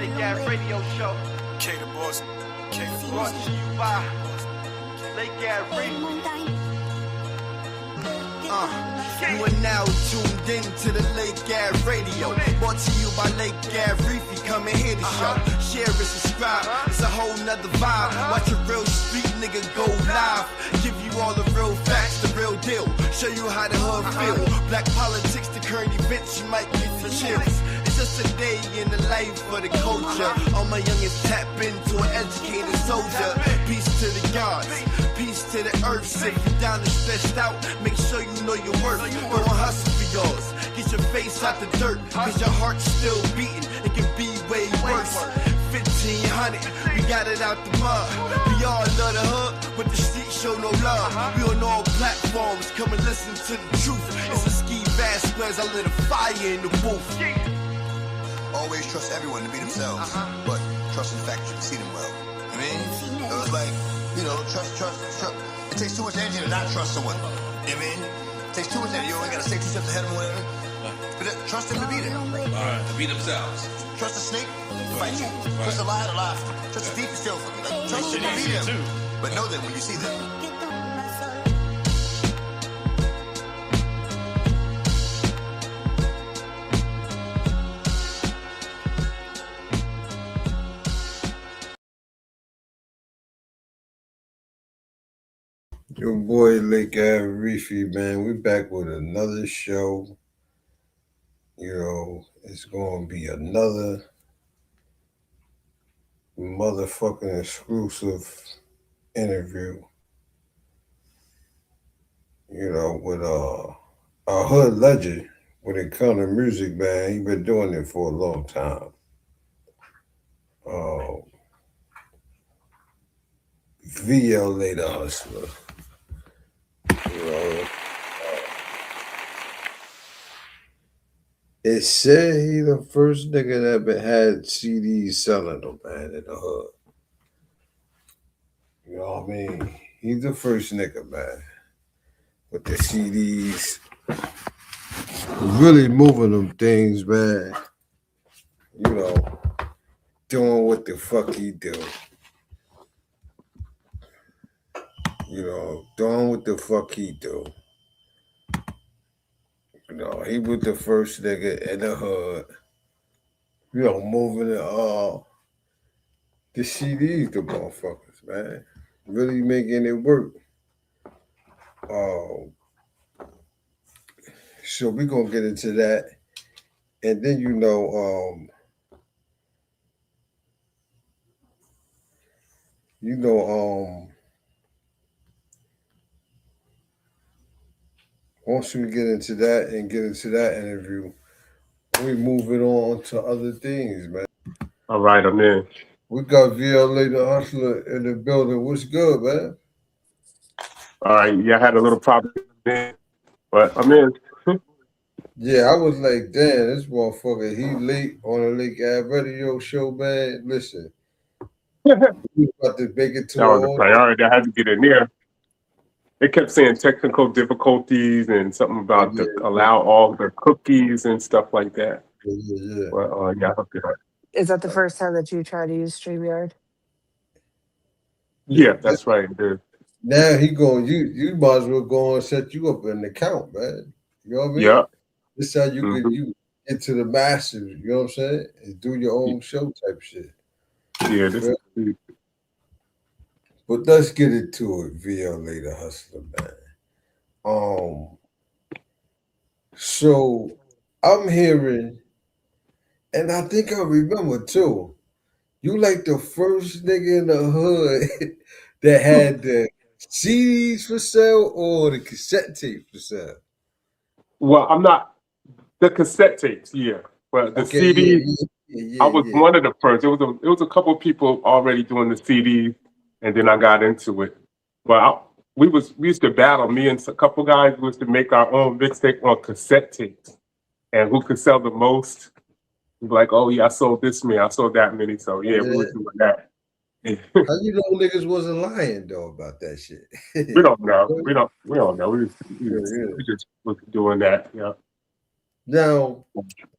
Lake Ave Radio Show. K the boss. K Brought to you by Lake Ave Radio. You are now tuned in to the Lake Ave Radio. Brought to you by Lake Ave Reefy. Come and hear the show. Share and subscribe. It's a whole nother vibe. Watch a real street nigga go live. Give you all the real facts, the real deal. Show you how the hood feel. Black politics, the current events, you might get the chills. It's just a day in the life of the culture. All my youngins tap into an educated soldier. Peace to the gods, peace to the earth. If you're down and stressed out, make sure you know your worth. Go and hustle for yours. Get your face out the dirt, cause your heart's still beating. It can be way worse. 1500, we got it out the mud. We all love the hood, but the streets show no love. We on all platforms, come and listen to the truth. It's a ski Vasquez, I lit a fire in the booth. Always trust everyone to be themselves, but trust in the fact that you can see them well. I mean, it was like, you know, trust. It takes too much energy to not trust someone. You know what I mean? It takes too much energy. You only gotta stay 2 steps ahead of them, whatever. But trust them to be there. To be themselves. Trust the snake to fight you. Trust the liar to lie. Trust the thief to steal from you. Like, trust them to be them. But know them when you see them. Your boy Lake Ave Reefy, man. We back with another show. You know, it's gonna be another motherfucking exclusive interview. You know, with a hood legend when it comes to music, man. He been doing it for a long time. V.L.A. the Hustler. You know, it said he the first nigga that ever had CDs selling them, man, in the hood. You know what I mean? He's the first nigga, man, with the CDs. Really moving them things, man. You know, doing what the fuck he do. You know, doing what the fuck he do. You know, he was the first nigga in the hood. You know, moving the CDs to motherfuckers, man. Really making it work. So we're gonna get into that. And then once we get into that and get into that interview, we moving on to other things, man. All right, I'm in. We got V.L.A. the Hustler in the building. What's good, man? All right, yeah, I had a little problem, but I'm in. Yeah, I was like, damn, this motherfucker, he late on the Lake Ave Radio show, man. Listen, we about to make it to That was a priority. I had to get in there. They kept saying technical difficulties and something about allow all the cookies and stuff like that. Yeah. Well, yeah, I hooked it up. Is that the first time that you try to use StreamYard? Yeah, that's right. Dude. Now he going, you might as well go and set you up an account, man. You know what I mean? Yeah. This how you can you get to the masses, you know what I'm saying? And do your own show type shit. Yeah, this is But let's get into it, V.L.A. the Hustler, man. So I'm hearing, and I think I remember too, you like the first nigga in the hood that had the CDs for sale or the cassette tapes for sale? Well, I'm not the cassette tapes, yeah. But the CDs, I was one of the first. It was a couple of people already doing the CDs. And then I got into it. But we used to battle. Me and a couple guys used to make our own mixtape on cassette tapes. And who could sell the most? We'd be like, oh yeah, I sold this many, I sold that many. So yeah, we were doing that. How you know niggas wasn't lying though about that shit? We don't know. We don't know. We just was doing that, yeah. Now,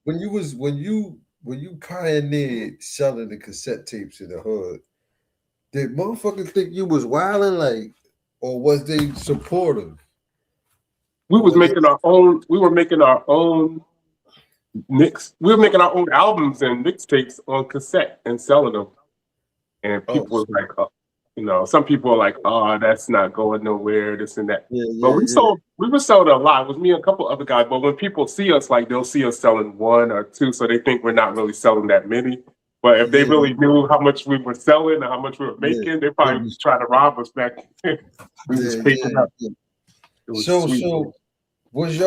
when you when you pioneered selling the cassette tapes in the hood, did motherfuckers think you was wilding, like, or was they supportive? We Or was was they making our own. We were making our own mix. We were making our own albums and mixtapes on cassette and selling them. And oh people was like, some people are like, oh, that's not going nowhere, this and that. yeah, But yeah, yeah. we were selling a lot. It was me and a couple other guys. But when people see us, like they'll see us selling one or two, so they think we're not really selling that many. But if they Yeah, really knew how much we were selling and how much we were yeah. making, they It probably was, try to rob us back then. We was yeah, papered yeah, up. yeah. It was So sweet. was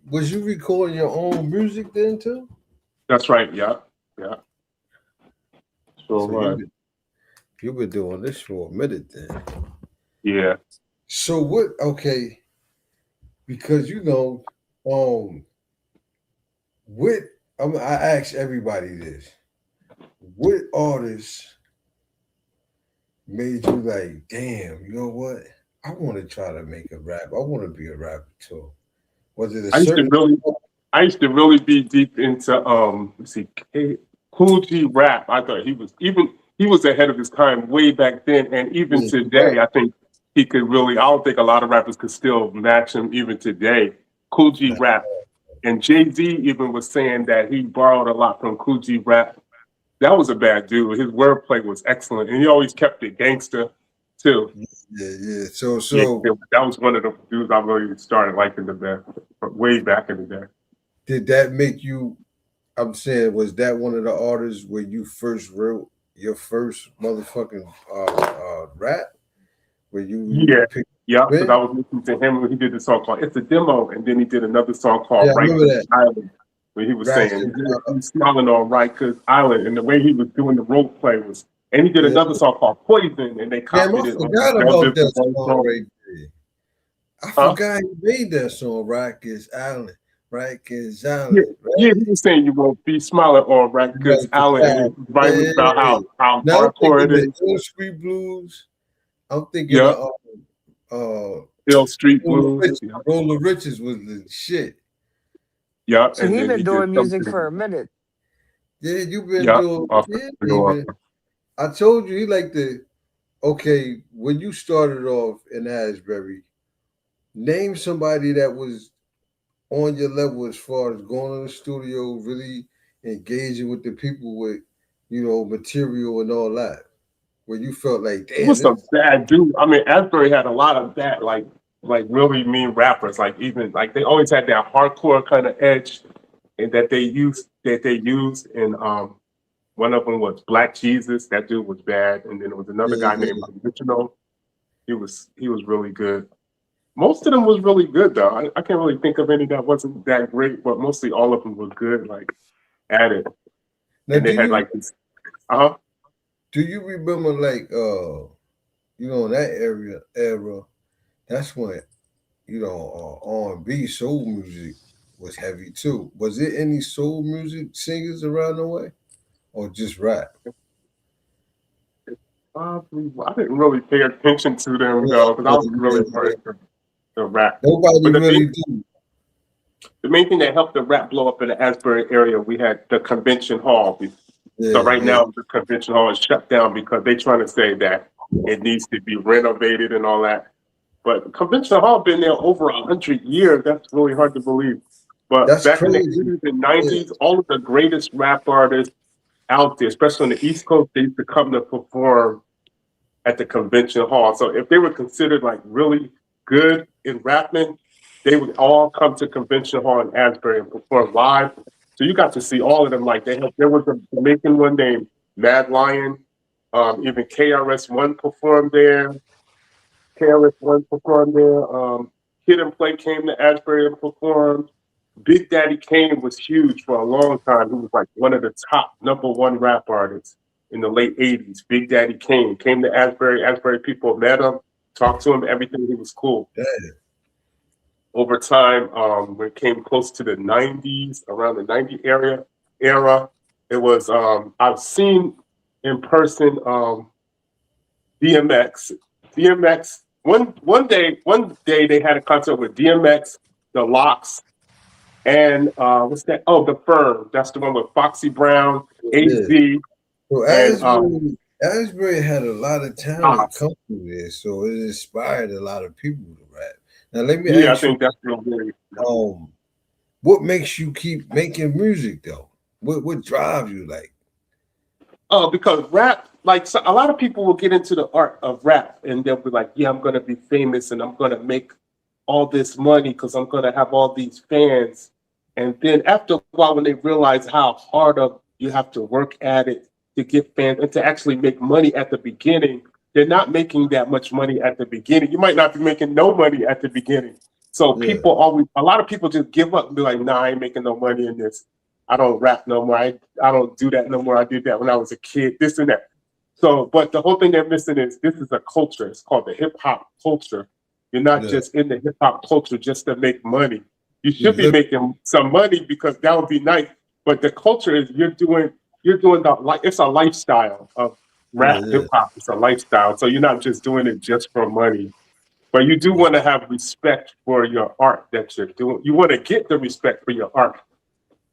was you recording your own music then too? That's right. Yeah. Yeah. Sure So was. you've been doing this for a minute then. Yeah. So what? Okay, because what I ask everybody this: what artists made you like, damn? You know what? I want to try to make a rap. I want to be a rapper too. Was it a I used to certain? really I used to really be deep into let's see, Cool G rap. I thought he was ahead of his time way back then, and even Yeah, you're right. today, I think he could really. I don't think a lot of rappers could still match him even today. Cool G rap, and Jay-Z even was saying that he borrowed a lot from Cool G rap. That was a bad dude. His wordplay was excellent, and he always kept it gangster too. Yeah, yeah. So Yeah, that was one of the dudes I really started liking the best way back in the day. did that make you? I'm saying, was that one of the artists where you first wrote your first motherfucking rap? Where you Yeah, picked yeah, because I Ben? was listening to him when he did the song called "It's a Demo," and then he did another song Yeah, called I remember that. "Rikers Island," where he was saying Ratchet. he's smiling on Rikers Island, and the way he was doing the role play was. And he did Yeah. another song called "Poison," and they Damn, I copied it on forgot Bell about Biv that DeVoe song song. right there. I Huh? forgot he made that song, Rikers Island. Rikers Yeah, Island. yeah, he was saying you won't be smiling on Rikers Rikers Island, and Island. it's rhyming about Yeah. how Now I'm hardcore thinking it the is. Ill Street Blues. I'm thinking Yeah, of uh Hill Street Roller Blues. Riches. Yeah, Roller Riches was the shit. yeah, So and he then been he did doing music something. for a minute. Yeah, you've been Yeah, doing off yeah, the even I told you he like the okay, when you started off in Asbury, name somebody that was on your level as far as going to the studio, really engaging with the people with, material and all that. Where you felt like, It damn, was this some bad dude. I mean, Asbury had a lot of that, like really mean rappers. Like even like they always had that hardcore kind of edge, and that they used. And one of them was Black Jesus. That dude was bad. And then there was another yeah, guy named yeah. Original. He was really good. Most of them was really good though. I can't really think of any that wasn't that great, but mostly all of them were good. Like at it, Now and they had like this. Uh huh. do you remember like in that era, that's when R&B soul music was heavy too. Was there any soul music singers around the way, or just rap? I didn't really pay attention to them Yeah, though, because I yeah, was yeah, really more yeah. into the rap. Nobody But really do. the main thing that helped the rap blow up in the Asbury area, we had the convention hall. So Yeah, right yeah, now the convention hall is shut down because they're trying to say that it needs to be renovated and all that. But convention hall been there over 100 years. That's really hard to believe. But that's back in the crazy. 80s and Yeah, 90s, all of the greatest rap artists out there, especially on the East Coast, they used to come to perform at the convention hall. So if they were considered like really good in rapping, they would all come to convention hall in Asbury and perform live. So you got to see all of them. Like there was a Jamaican one named Mad Lion. Even KRS-One performed there. KRS-One performed there. Kid and Play came to Asbury and performed. Big Daddy Kane was huge for a long time. He was like one of the top #1 rap artists in the late '80s. Big Daddy Kane came to Asbury. Asbury people met him, talked to him, everything. He was cool. yeah. Over time, when it came close to the '90s, around the '90 era, it was I've seen in person DMX. One day they had a concert with DMX, the Locks, and what's that? Oh, The Firm. That's the one with Foxy Brown, Yeah. AZ, So and Asbury had a lot of talent come through there, so it inspired a lot of people to rap. Now let me yeah, I ask you, think that's real good. what makes you keep making music though? What drives you like? Oh, because rap, like so a lot of people will get into the art of rap and they'll be like, yeah, I'm gonna be famous and I'm gonna make all this money because I'm gonna have all these fans. And then after a while, when they realize how hard of you have to work at it to get fans and to actually make money at the beginning, they're not making that much money at the beginning. You might not be making no money at the beginning. So Yeah. a lot of people just give up and be like, nah, I ain't making no money in this. I don't rap no more. I don't do that no more. I did that when I was a kid, this and that. So, but the whole thing they're missing is this is a culture. It's called the hip hop culture. You're not just in the hip hop culture just to make money. You should be making some money because that would be nice. But the culture is you're doing it's a lifestyle of rap hip hop. It's a lifestyle. So you're not just doing it just for money. But you do want to have respect for your art that you're doing. You want to get the respect for your art,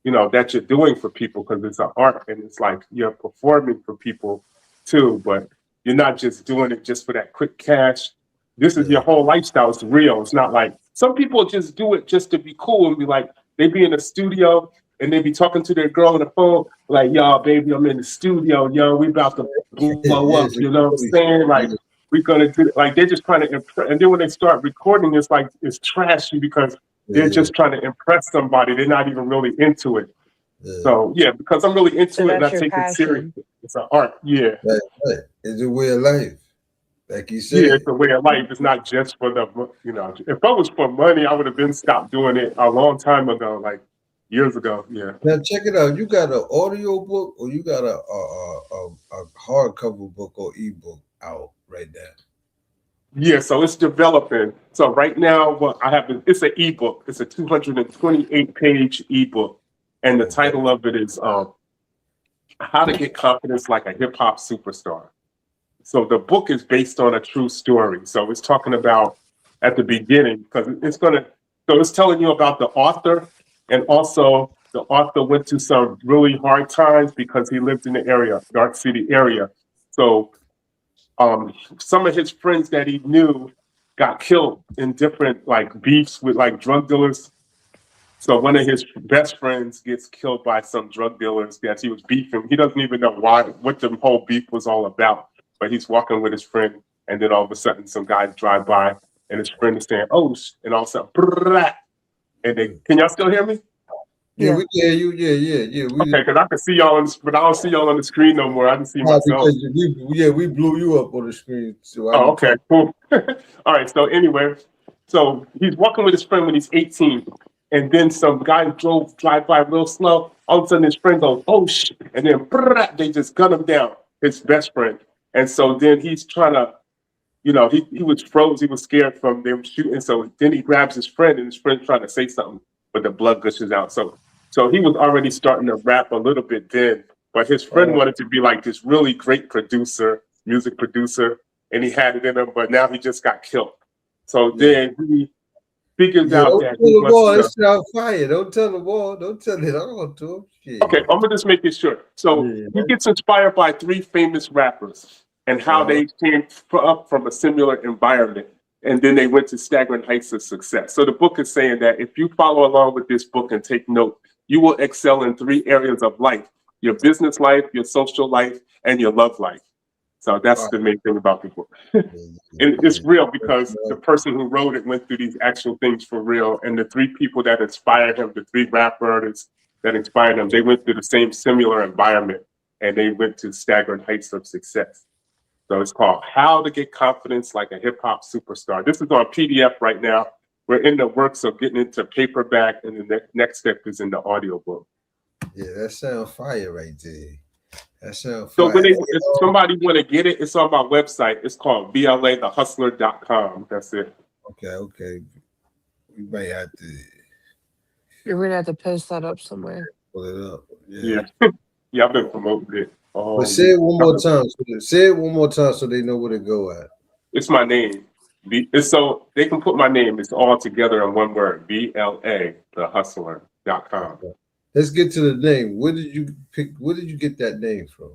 that you're doing for people because it's an art and it's like you're performing for people too, but you're not just doing it just for that quick cash. This is your whole lifestyle. It's real. It's not like some people just do it just to be cool and be like, they be in the studio and they be talking to their girl on the phone, like, yo, baby, I'm in the studio, yo, we about to blow up, you know what I'm saying? Like, we're gonna do it. Like they're just trying to impress, and then when they start recording, it's like it's trashy because they're just trying to impress somebody. They're not even really into it. So yeah, because I'm really into it and I that's your take it passion. seriously. It's an art. Yeah. Right. It's a way of life, like you Yeah, said. it's a way of life. It's not just for if I was for money, I would have been stopped doing it a long time ago, like years ago. Yeah. Now check it out. You got an audio book, or you got a hardcover book or ebook out right now? Yeah, so it's developing. So right now, what I have it's an ebook. It's a 228-page ebook, and the title of it is "How to Get Confidence Like a Hip Hop Superstar." So the book is based on a true story. So it's talking about at the beginning because it's telling you about the author, and also the author went through some really hard times because he lived in the area, Dark City area. So some of his friends that he knew got killed in different like beefs with like drug dealers. So one of his best friends gets killed by some drug dealers that he was beefing. He doesn't even know what the whole beef was all about. But he's walking with his friend, and then all of a sudden, some guys drive by, and his friend is saying, "Oh," and all of a sudden, brrrr, and can y'all still hear me? Yeah, we can hear you. Yeah. Okay, because I can see y'all but I don't see y'all on the screen no more. I can see myself. Because we blew you up on the screen. So okay, cool. All right. So anyway, so he's walking with his friend when he's 18, and then some guy drive by real slow. All of a sudden, his friend goes, "Oh shit!" And then brrrr, they just gun him down. His best friend, and so then he's trying to, he was froze. He was scared from them shooting. So then he grabs his friend, and his friend's trying to say something, but the blood gushes out. So he was already starting to rap a little bit then, but his friend wanted to be like this really great music producer, and he had it in him, but now he just got killed. So then he figures out that he wants to... It's fire. Don't tell them all. Don't tell it all to him. Shit. Okay, I'm going to just make it short. So he gets inspired by 3 famous rappers and how they came up from a similar environment. And then they went to staggering heights of success. So the book is saying that if you follow along with this book and take note, you will excel in 3 areas of life: your business life, your social life, and your love life. So that's the main thing about the book. And it's real because the person who wrote it went through these actual things for real. And the 3 people that inspired him, the 3 rap artists that inspired him, they went through the same similar environment and they went to staggering heights of success. So it's called How to Get Confidence Like a Hip Hop Superstar. This is on PDF right now. We're in the works of getting into paperback, and the next step is in the audiobook. Yeah, that sounds fire right there. That sounds fire. So if somebody want to get it, it's on my website. It's called V.L.A, HUSTLER.com. That's it. Okay. We might have to. You're going to have to post that up somewhere. Pull it up. Yeah. I've been promoting it. But say it one more time. Say it one more time so they know where to go at. It's my name. So they can put my name. It's all together in one word. V.L.A, the Hustler. .com. Let's get to the name. Where did you get that name from?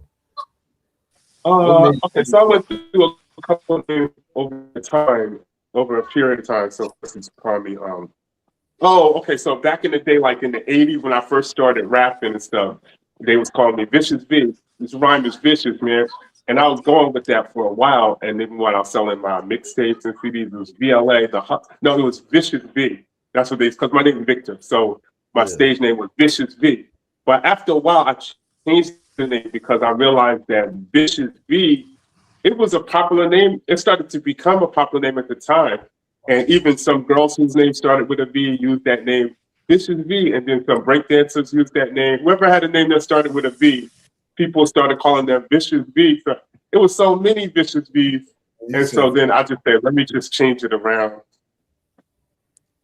Okay, so I went through a couple of names over a period of time. So it's probably so back in the day, like in the 80s when I first started rapping and stuff, they was calling me Vicious V. This rhyme is vicious, man. And I was going with that for a while. And even when I was selling my mixtapes and CDs, it was V.L.A. It was Vicious V. That's what because my name is Victor. So my stage name was Vicious V. But after a while, I changed the name because I realized that Vicious V, it was a popular name. It started to become a popular name at the time. And even some girls whose name started with a V used that name, Vicious V. And then some breakdancers used that name. Whoever had a name that started with a V, people started calling them Vicious V. So it was so many Vicious V's. And so then I just said, let me just change it around.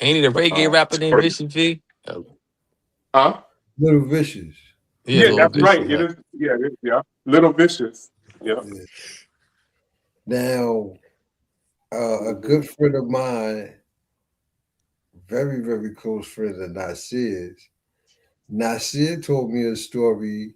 Ain't it a reggae rapper named Vicious V? Huh? Little Vicious. Yeah, that's right. It is. Yeah. Little Vicious. Yeah. Now, a good friend of mine, very, very close friend of Nasir's, Nasir told me a story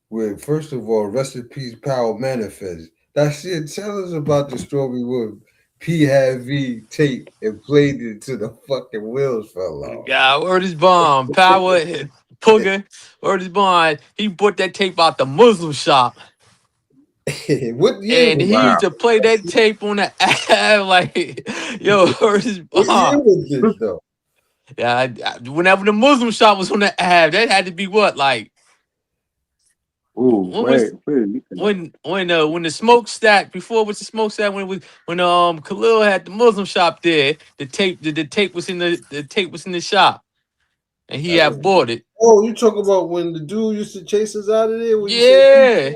where, first of all, rest in peace, Power Manifest. Nasir, tell us about the story where P had V tape and played it till the fucking wheels fell off. Yeah, word is bomb. Power, Pooga, word is bomb. He bought that tape out the Muslim shop. What year? And he used to play that tape on the app like, yo, word is bomb. What year was this, though? Yeah, whenever the Muslim shop was on the app, that had to be what, like? Ooh, when the smokestack before it was the smokestack when Khalil had the Muslim shop there, the tape was in the shop, and he had bought it. Oh, you talk about when the dude used to chase us out of there? Yeah.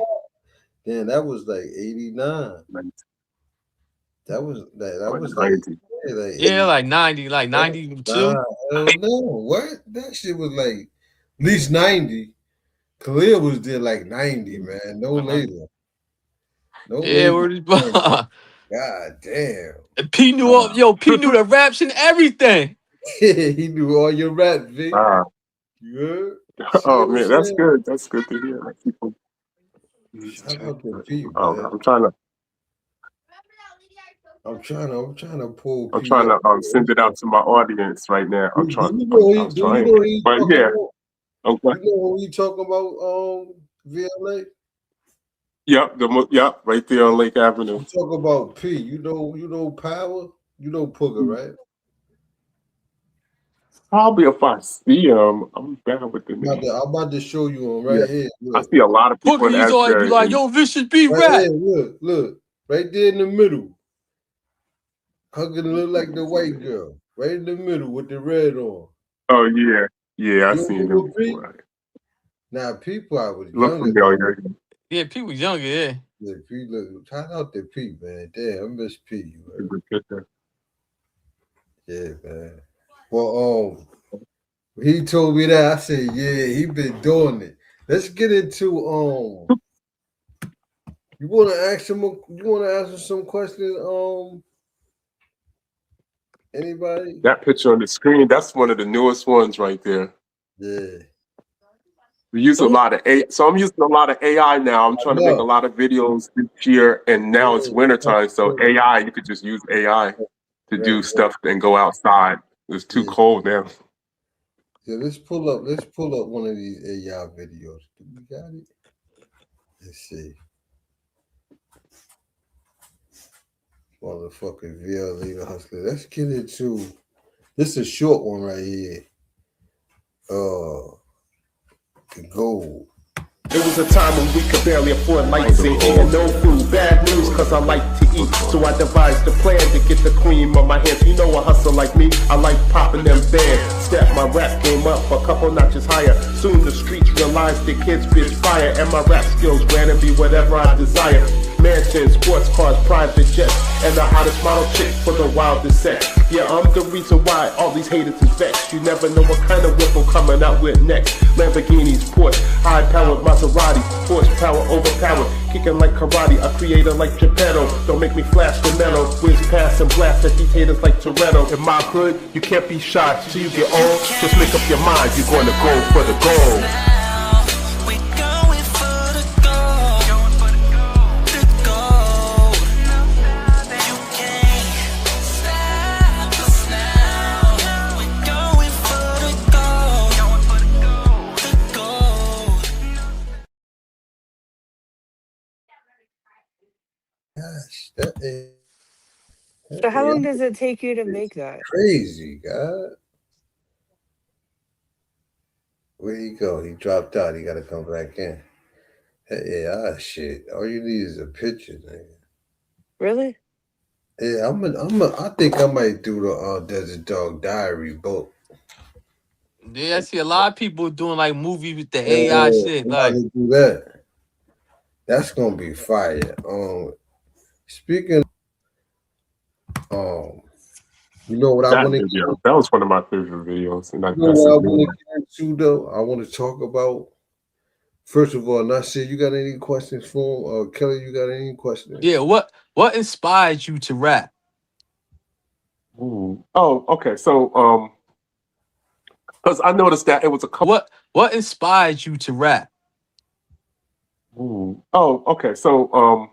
Damn, that was like 89. That was like 90, like 92. No, what? That shit was like at least 90. Khalil was there like 90, man. No later. No later. Where is God damn. And P knew P knew the raps and everything. He knew all your raps, Vic. You heard? Oh man, that's good. That's good to hear. People. I'm trying to pull. I'm trying to send it out to my audience right now. I'm trying. But yeah. You know who you talking about? V.L.A. Yep, right there on Lake Avenue. You talk about P. You know Power. You know Pooga, right? Probably if I see him, I'm bad with the name. I'm about to show you him right here. Look. I see a lot of people. He's always be like, "Yo, Vicious B right rap." Here, look, right there in the middle, hugging look like the white girl, right in the middle with the red on. Oh yeah, I seen him. Now people I was younger. Yeah, P was younger. Yeah, P look. Shout out to P, man. Damn, I miss P. Yeah, man. Well, he told me that. I said, yeah, he been doing it. Let's get into You wanna ask him some questions? Anybody? That picture on the screen, that's one of the newest ones right there. Yeah. We use a lot of so I'm using a lot of AI now. I'm trying to make a lot of videos this year, and now it's wintertime, so AI, you could just use AI to do stuff and go outside. It's too cold now. Yeah, let's pull up one of these AI videos. We got it. Let's see. Motherfucking V.L.A. the Hustler. Let's get into this is a short one right here. The gold. It was a time when we could barely afford lights and air, no food, bad news cause I like to eat. So I devised a plan to get the cream on my hands. You know a hustler like me, I like popping them bands. Step my rap game up a couple notches higher. Soon the streets realized the kids bitch fire, and my rap skills ran and be whatever I desire. Mansions, sports cars, private jets, and the hottest model chick for the wildest sex. Yeah, I'm the reason why all these haters is vexed. You never know what kind of whip I'm coming out with next. Lamborghinis, Porsche, high-powered Maserati, horsepower overpowered, kicking like karate. I create like Geppetto. Don't make me flash the metal. Whiz past and blast at these haters like Toretto. In my hood, you can't be shy till you get old. Just make up your mind, you're gonna go for the gold. Gosh, that is So how long does it take you to make that? crazy, God. Where'd he go? He dropped out. He got to come back in. Shit. All you need is a picture, nigga. Really? Yeah, I think I might do the Desert Dog Diary book. Yeah, I see a lot of people doing like movies with the AI shit. Like, do that. That's gonna be fire. Speaking, you know what I That want to video, that was one of my favorite videos. And you know what I want to get into though? I want to talk about. First of all, Nasir, you got any questions for him? Kelly, you got any questions? yeah, what inspired you to rap? Ooh. Oh, okay. So, because I noticed that it was a couple. What inspired you to rap? Ooh. Oh, okay. So,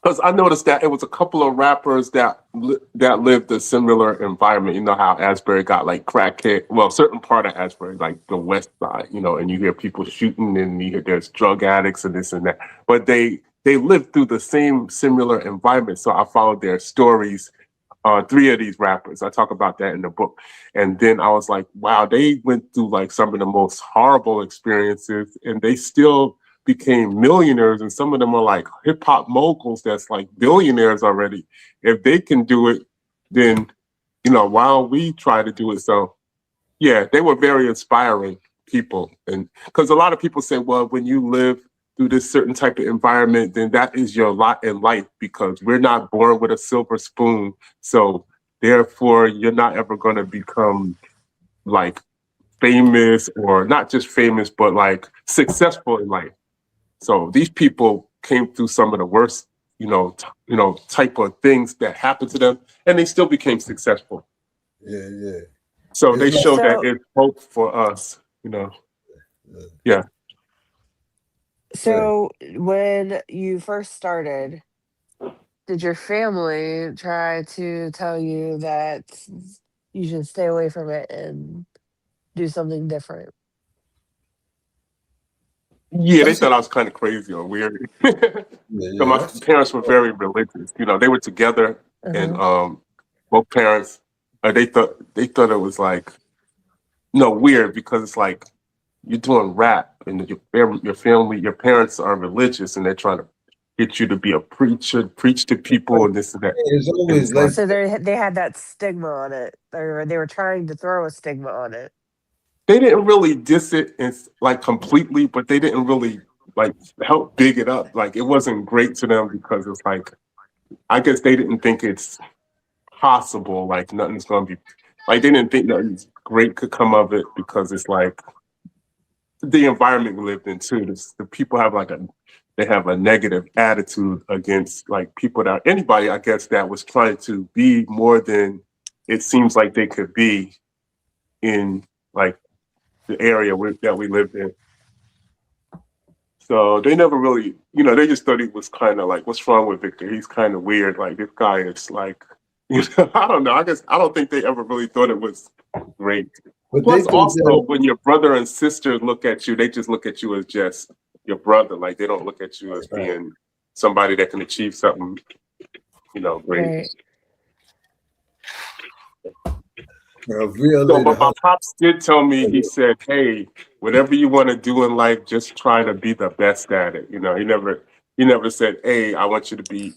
because I noticed that it was a couple of rappers that lived a similar environment. You know how Asbury got like crackhead. Well, certain part of Asbury, like the West Side, you know, and you hear people shooting, and you hear there's drug addicts and this and that. But they lived through the same similar environment. So I followed their stories. 3 of these rappers. I talk about that in the book. And then I was like, wow, they went through like some of the most horrible experiences, and they still became millionaires. And some of them are like hip hop moguls that's like billionaires already. If they can do it, then, you know, while we try to do it. So yeah, they were very inspiring people. And because a lot of people say, well, when you live through this certain type of environment, then that is your lot in life, because we're not born with a silver spoon. So therefore, you're not ever going to become like famous, or not just famous, but like successful in life. So these people came through some of the worst, type of things that happened to them, and they still became successful. Yeah. So they showed that So- it's hope for us, Yeah. So when you first started, did your family try to tell you that you should stay away from it and do something different? Yeah, they thought I was kind of crazy or weird. So my parents were very religious. You know, they were together, and both parents, they thought it was like, weird, because it's like you're doing rap, and your family, your parents are religious, and they're trying to get you to be a preacher, preach to people, and this and that. It's always like So they had that stigma on it, or they were trying to throw a stigma on it. They didn't really diss it like completely, but they didn't really like help big it up. Like it wasn't great to them, because it's like, I guess they didn't think it's possible. Like nothing's gonna be, like they didn't think nothing great could come of it, because it's like the environment we lived in too. The people have they have a negative attitude against like people that, anybody, I guess, that was trying to be more than it seems like they could be in like the area that we lived in. So they never really, they just thought he was kind of like, what's wrong with Victor? He's kind of weird. Like this guy is like, I don't know. I guess I don't think they ever really thought it was great. But plus, also, when your brother and sister look at you, they just look at you as just your brother. Like they don't look at you as being somebody that can achieve something, great. Right. So, but my pops did tell me, he said, hey, whatever you want to do in life, just try to be the best at it. He never said, hey, I want you to be,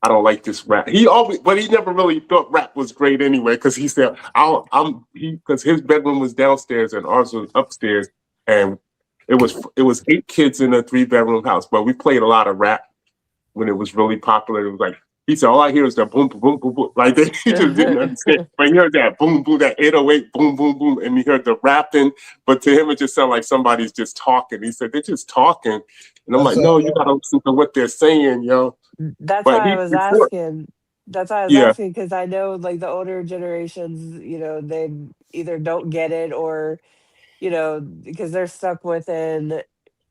I don't like this rap. But he never really thought rap was great anyway, because he said, because his bedroom was downstairs and ours was upstairs, and it was 8 kids in a 3-bedroom house. But we played a lot of rap when it was really popular. It was like He said, all I hear is that boom, boom, boom, boom, boom. Like he just didn't understand. But he heard that boom, boom, that 808, boom, boom, boom. And he heard the rapping. But to him, it just sounded like somebody's just talking. He said, they're just talking. And I'm like, no, you got to listen to what they're saying, yo. That's But why I he, was before, asking. That's why I was yeah, asking because I know like the older generations, they either don't get it or, because they're stuck within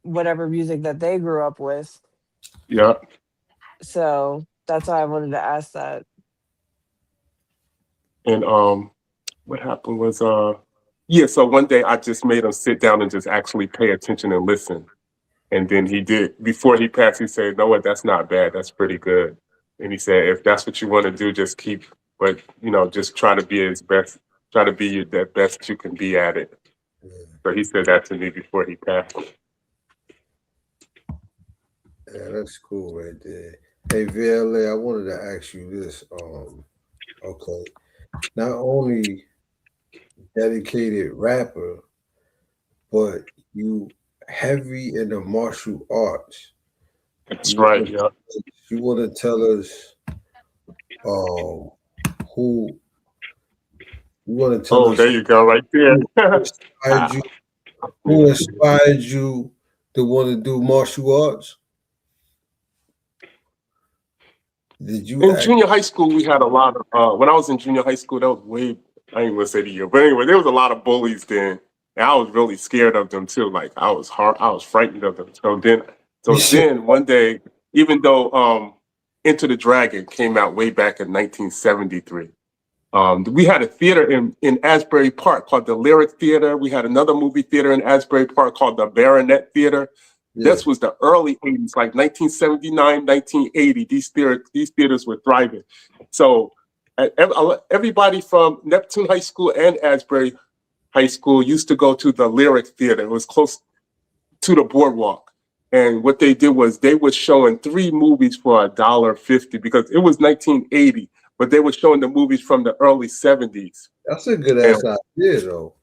whatever music that they grew up with. yeah. So that's why I wanted to ask that. And what happened was, yeah, so one day I just made him sit down and just actually pay attention and listen. And then he did, before he passed, he said, no, what, that's not bad. That's pretty good. And he said, if that's what you want to do, just keep, but, just try to be his best, try to be the best you can be at it. So he said that to me before he passed. Yeah, that's cool right there. Hey, V.L.A, I wanted to ask you this. Okay. Not only dedicated rapper, but you heavy in the martial arts. That's right, yeah. You want to tell us who you want to tell us there you go, right there. who inspired you to want to do martial arts? Did you in junior high school, we had a lot of, when I was in junior high school, that was way, I ain't gonna say the year, but anyway, there was a lot of bullies then. And I was really scared of them too. Like I was frightened of them. So then one day, even though Enter the Dragon came out way back in 1973, we had a theater in Asbury Park called the Lyric Theater. We had another movie theater in Asbury Park called the Baronet Theater. Yeah. This was the early 80s, like 1979, 1980. These theaters were thriving. So everybody from Neptune High School and Asbury High School used to go to the Lyric Theater. It was close to the boardwalk. And what they did was they were showing 3 movies for $1.50 because it was 1980, but they were showing the movies from the early 70s. That's a good ass idea, though.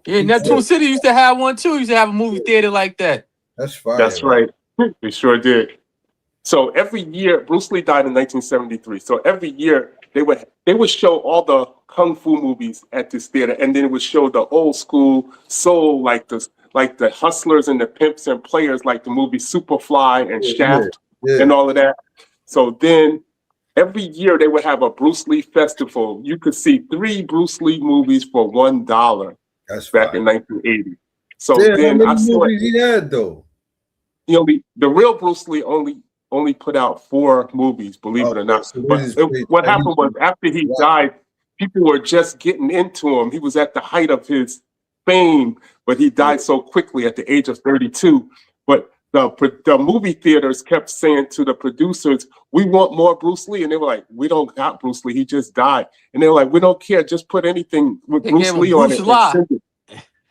Yeah, Neptune City used to have one too. Used to have a movie theater like that. That's fire. That's right. They sure did. So every year, Bruce Lee died in 1973. So every year they would show all the kung fu movies at this theater, and then it would show the old school soul, like the Hustlers and the Pimps and Players, like the movie Superfly and Shaft and all of that. So then every year they would have a Bruce Lee festival. You could see 3 Bruce Lee movies for $1. That's back in 1980. So then how many movies he had though? The real Bruce Lee only put out 4 movies, believe it or not. So but what happened was after he died, people were just getting into him. He was at the height of his fame, but he died so quickly at the age of 32. But the movie theaters kept saying to the producers, we want more Bruce Lee. And they were like, we don't got Bruce Lee. He just died. And they were like, we don't care. Just put anything with Bruce Lee on it. And send it.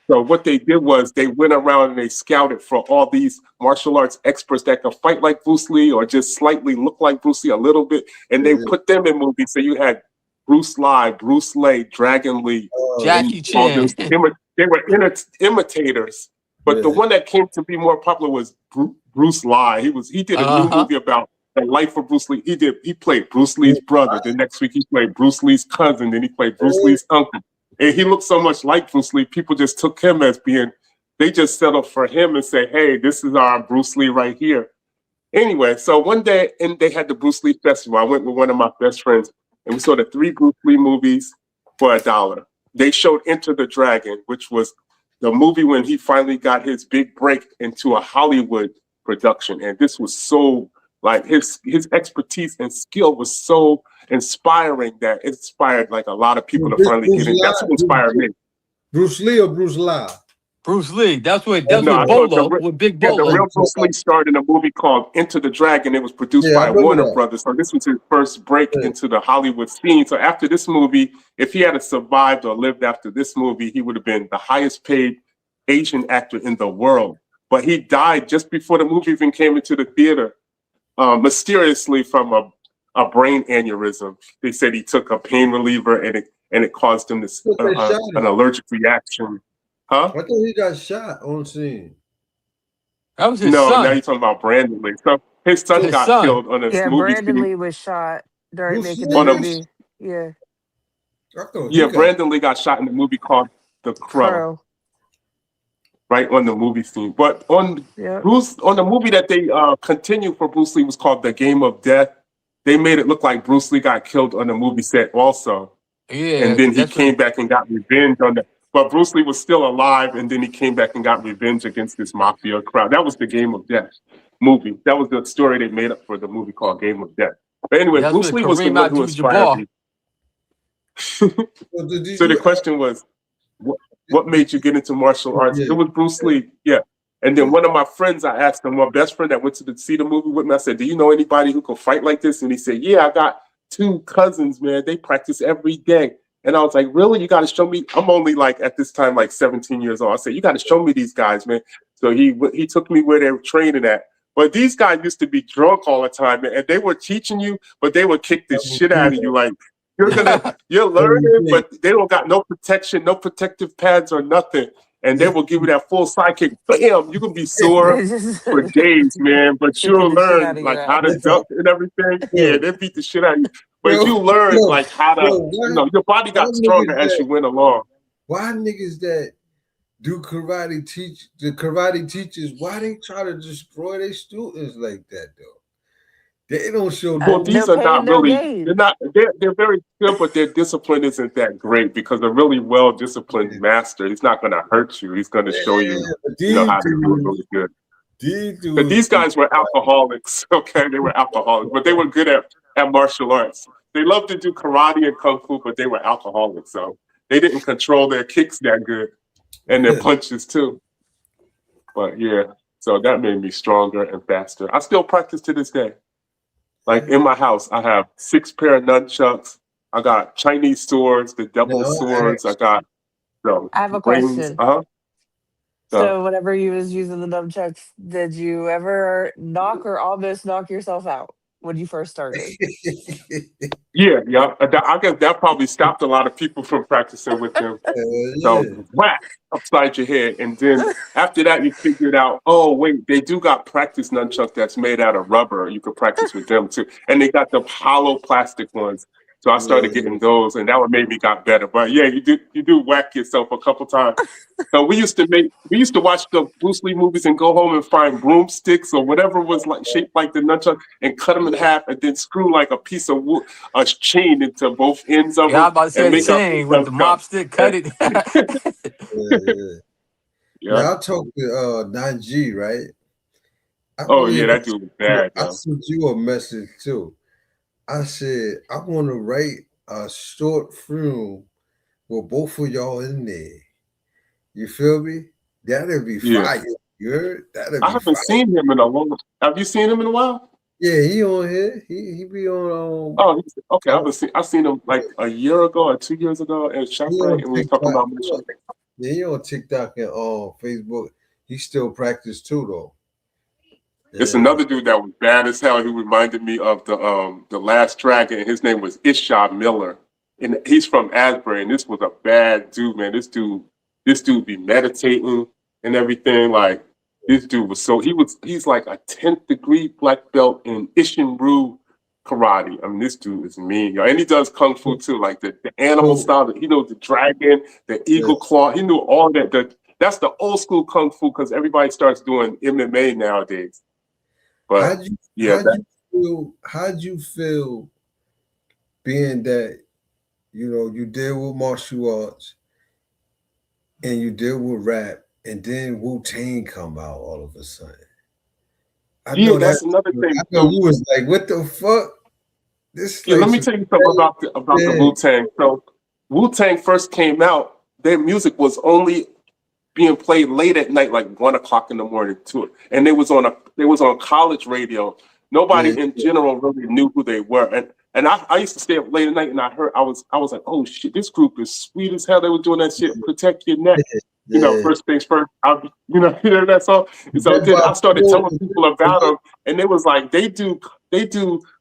So what they did was they went around and they scouted for all these martial arts experts that could fight like Bruce Lee or just slightly look like Bruce Lee a little bit. And they put them in movies. So you had Bruce Lee, Dragon Lee, Jackie Chan. They were imitators. But the one that came to be more popular was Bruce Lee. He did a new movie about the life of Bruce Lee. He played Bruce Lee's brother. The next week he played Bruce Lee's cousin. Then he played Bruce Lee's uncle. And he looked so much like Bruce Lee, people just took him as they just settled for him and say, hey, this is our Bruce Lee right here. Anyway, so one day, and they had the Bruce Lee Festival. I went with one of my best friends, and we saw the 3 Bruce Lee movies for $1. They showed Enter the Dragon, which was the movie when he finally got his big break into a Hollywood production. And this was so, like, his expertise and skill was so inspiring that it inspired like a lot of people to finally get in. That's what inspired me. Bruce Lee or Bruce Lee? Bruce Lee. That's what Bolo with Big Bolo. The real Bruce Lee starred in a movie called Enter the Dragon. It was produced by Warner Brothers. So this was his first break into the Hollywood scene. So after this movie, if he had survived or lived after this movie, he would have been the highest paid Asian actor in the world. But he died just before the movie even came into the theater, mysteriously from a brain aneurysm. They said he took a pain reliever and it caused him this an allergic reaction. Huh? I thought he got shot on scene. That was his son. Now you're talking about Brandon Lee. So his son got killed on this movie. Brandon Lee was shot. during Bruce making the On a Willis? movie. Yeah, I thought he yeah, got Brandon Lee got shot in a movie called The Crow, Crow. right on the movie scene. But on Yep. the movie that they continued for Bruce Lee was called The Game of Death. They made it look like Bruce Lee got killed on the movie set also, Yeah, and then 'cause he that's what. came back and got revenge on that. But Bruce Lee was still alive, and then he came back and got revenge against this mafia crowd. That was the Game of Death movie. That was the story they made up for the movie called Game of Death. But anyway, That's Bruce what Lee was the Kareem one who inspired Abdul-Jabbar. me. So did So the you question was, what made you get into martial arts? yeah. It was Bruce Lee, yeah. And then one of my friends, I asked him, my best friend that went to see the movie with me, I said, do you know anybody who can fight like this? And he said, yeah, I got 2 cousins, man. They practice every day. And I was like, really? You got to show me? I'm only like, at this time, like 17 years old. I said, you got to show me these guys, man. So he took me where they were training at. But these guys used to be drunk all the time, man, and they were teaching you, but they would kick the shit out of you. Like, you're learning, but they don't got no protection, no protective pads or nothing. And they will give you that full side kick. Bam! You can be sore They just for days, man. But kicking you'll the shit out learn of like your how to ass. duck and everything. Yeah, they beat the shit out of you. But Yo, you learn yo, like how to, yo, your body why got stronger niggas as you that went along. why niggas that do the karate teachers, why they try to destroy their students like that though? They don't show Well, no these No are pain, not no really. gain. They're very good, but their discipline isn't that great because a really well disciplined master, he's not going to hurt you. He's going to show you, but how to do it really good. these But dudes these guys were alcoholics. Okay, they were alcoholics, but they were good at martial arts. They loved to do karate and kung fu, but they were alcoholics, so they didn't control their kicks that good and their punches too. But yeah, so that made me stronger and faster. I still practice to this day. Like in my house, I have 6 pair of nunchucks. I got Chinese swords, the double No, swords. I got the I have a rings. question. So, So whenever you was using the nunchucks, did you ever knock or almost knock yourself out when you first started? yeah. I guess that probably stopped a lot of people from practicing with them. So yeah. whack upside your head, and then after that, you figured out, oh wait, they do got practice nunchuck that's made out of rubber. You could practice with them too, and they got the hollow plastic ones. So I started getting those, and that one made me got better. But yeah, you do whack yourself a couple times. So we used to watch the Bruce Lee movies and go home and find broomsticks or whatever was like shaped like the nunchuck and cut them in half and then screw like a piece of wood, a chain into both ends of Yeah, I was them about to say and the make up chain with the mop stick, cut it. Yeah. Now I talked to 9G, right? Oh yeah, that dude was bad. I sent you a message too. I said I want to write a short film with both of y'all in there. You feel me? That'd be fire. You heard? That'd be I haven't seen him in a long time. Have you seen him in a while? Yeah, he on here. He be on. Oh, okay. I've seen him like a year ago or 2 years ago in Chevrolet, and we were talking about mission. Yeah, he on TikTok and Facebook. He still practice too, though. It's another dude that was bad as hell. He reminded me of the Last Dragon. His name was Ishab Miller, and he's from Asbury. And this was a bad dude, man. This dude be meditating and everything. Like this dude was he's like a 10th degree black belt in Ishinryu karate. I mean, this dude is mean, yo. And he does kung fu too, like the animal style. He knows the dragon, the eagle claw. He knew all that. That's the old school kung fu because everybody starts doing MMA nowadays. But how'd you feel being that you deal with martial arts and you deal with rap, and then Wu-Tang come out all of a sudden? That's another thing. I know you was like, what the fuck? Let me tell you something about the Wu-Tang. So Wu-Tang first came out, their music was only being played late at night, like 1 o'clock in the morning too. And they was on college radio. Nobody in general really knew who they were. And I used to stay up late at night and I was like, oh shit, this group is sweet as hell. They were doing that shit, protect your neck. First things first. Hear that song? And so then I started telling people about them, and they was like, they do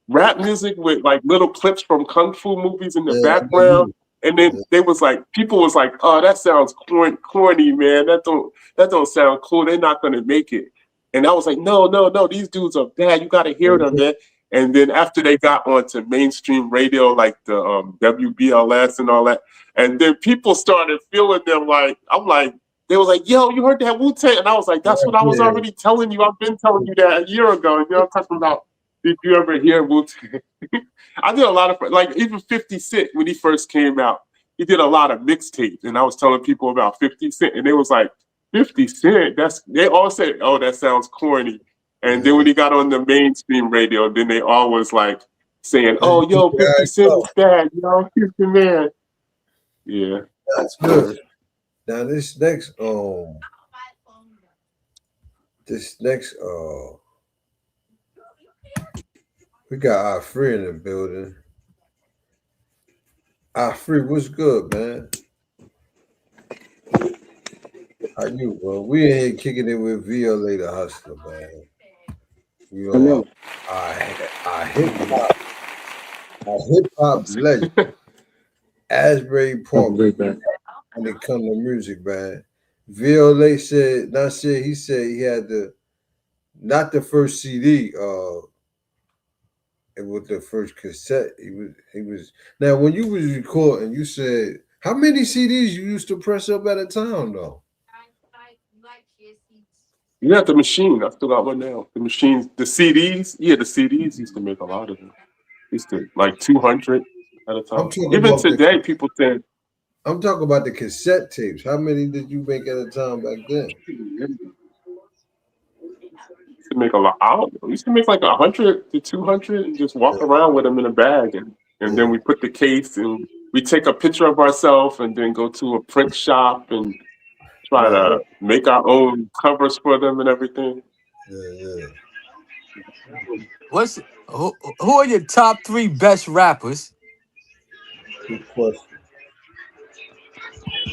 rap music with like little clips from kung fu movies in the background. And then people was like, oh, that sounds corny, man. That don't sound cool. They're not gonna make it. And I was like, no, these dudes are bad. You gotta hear them, man. And then after they got onto mainstream radio, like the WBLS and all that, and then people started feeling them like, I'm like, they was like, yo, you heard that Wu-Tang? And I was like, that's what I was already telling you. I've been telling you that a year ago. And you're talking about, did you ever hear Wu-Tang? I did a lot of, like, even 50 Cent, when he first came out, he did a lot of mixtapes. And I was telling people about 50 Cent. And they was like, 50 Cent? They all said, oh, that sounds corny. And then when he got on the mainstream radio, then they all was like saying, oh, yo, 50 Cent is bad. Yo, he's the man. Yeah. That's good. Now this next we got our friend in the building. Our friend, what's good, man? How you, bro? We in here kicking it with V.L.A. the Hustler, man. You know, our hip hop legend, Asbury Park, when it comes to music, man. V.L.A. he said he had not the first CD, it was the first cassette. He was now when you was recording, you said how many CDs you used to press up at a time though? Yeah, the machine. I still got one now. The machines, the CDs. Yeah, the CDs used to make a lot of them. Used to like 200 at a time. Even today, people think. I'm talking about the cassette tapes. How many did you make at a time back then? Used to make a lot. I don't know. Used to make like 100 to 200 and just walk around with them in a bag, and then we put the case and we take a picture of ourselves and then go to a print shop and try to make our own covers for them and everything. Yeah. Who are your top 3 best rappers? Good question.